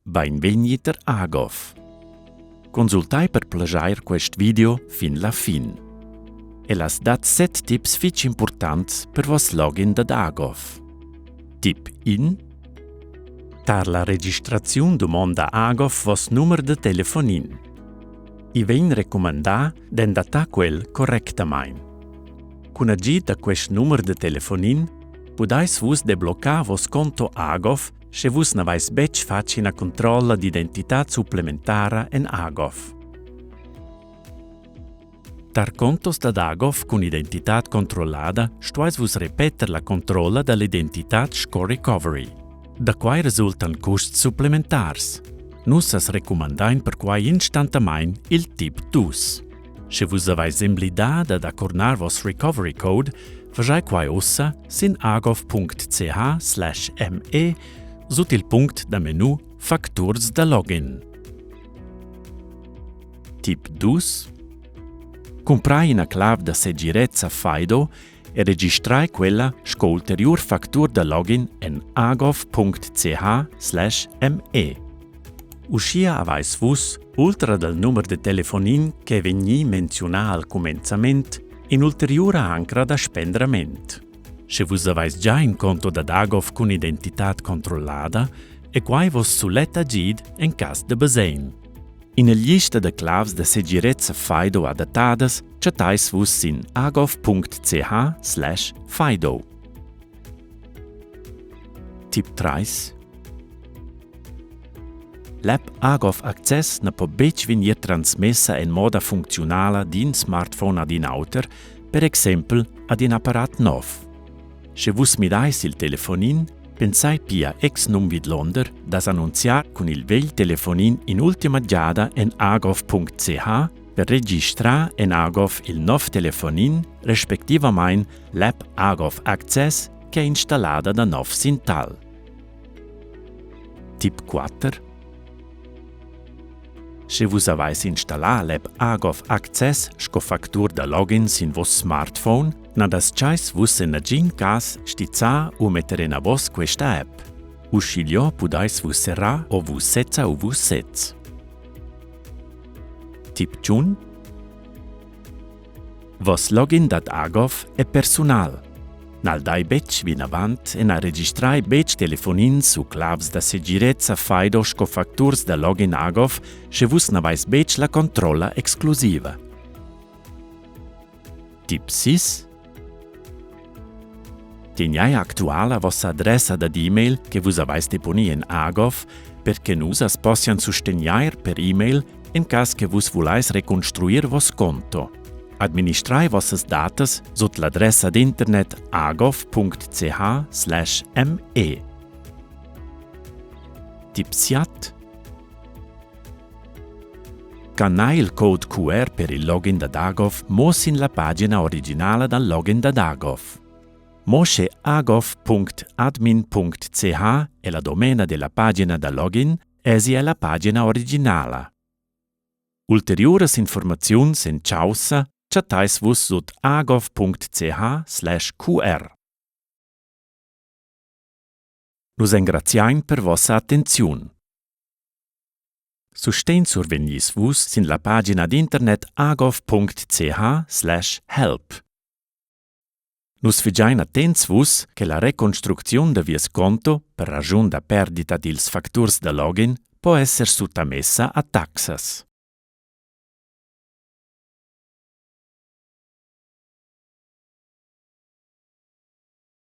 Benvegniter Agov. Consultai per plagiar quest video fin la fin. E las dat 7 tips fich importants per vos login da Agov. Tip 1. Tar la registrazione domanda Agov vos numero de telefonin. I vein recomandà d'endata quel correctamain. Con agit da quest numero de telefonin, podais vos debloccar vos conto Agov se vos n'avais bec faci una controlla d'identità supplementara en Agov. Tar contos da Agov con identità controllada, stuais vos repeter la controlla dall'identità sco recovery, da quai resultan costs supplementars. Nus as recomandain per quai instantamain il tip 2. Se vos avais emblidà ad accornar vos recovery code, fagiai quai ossa sin agov.ch/me sut il punct da menu Facturs da login. Tip 2. Comprai una clave da segirezza FIDO e registrai quella sco ulterior factur da login en agov.ch/me. Uscia avais vus, ultra dal numero de telefonin che vegni menziona al començament, in ulteriora ancra da spendrament. Se vos avais già in conto da Agov con identità controllada, e quai vos sulet agid en cas de basein. In lista de claves de segirezza FIDO adattadas, chatais vos sin agov.ch/FIDO. Tip 3. L'app Agov Access ne può bec venir transmessa in moda funzionala din smartphone ad in auter, per esempio ad in apparat nov. Se vos midais il telefonin, pensai pia ex num vid Londer das annunziar con il vegl telefonin in ultima giada en agov.ch per registrar en Agov il nov telefonin, respektivamain l'app Agov Access che è installata da nov sintal. Tip 4. Se vos avais installar l'app Agov Access sco factur da login sin vos smartphone, nadas chais vos en agin cas stizza o metter en a vos questa app. Uscilio podais vos serra o vos setza o vos setz. Tip 1. Vos login dat Agov è personal. Nal dai bec vin avant en a registrai bec telefonin su claves da segirezza FIDO sco facturs da login Agov se vos n'avais bec la controlla exclusiva. Tip 6. Teniai actuala vossa adressa da e-mail che vos avais deponi en Agov perché nus as possian susteniair per e-mail in cas che vos volais reconstruir vos conto. Administrai vossas datas sut l'adressa d'internet agov.ch/me. Tip 7. Canai il code QR per il login da Agov mos in la pagina originale dal login da Agov. Mosce agov.admin.ch è la domena della pagina da login, esi è la pagina originale. Ulteriores informaziuns in ciaussa chatais vos sut agov.ch/qr. Nus engraziain per vossa attenziun. Sustegn survegnis vos sin la pagina d'internet agov.ch/help. Nus figiain attents vos che la reconstruczione de vies conto per ragion da perdita dils facturs da login può esser sottomessa a taxas.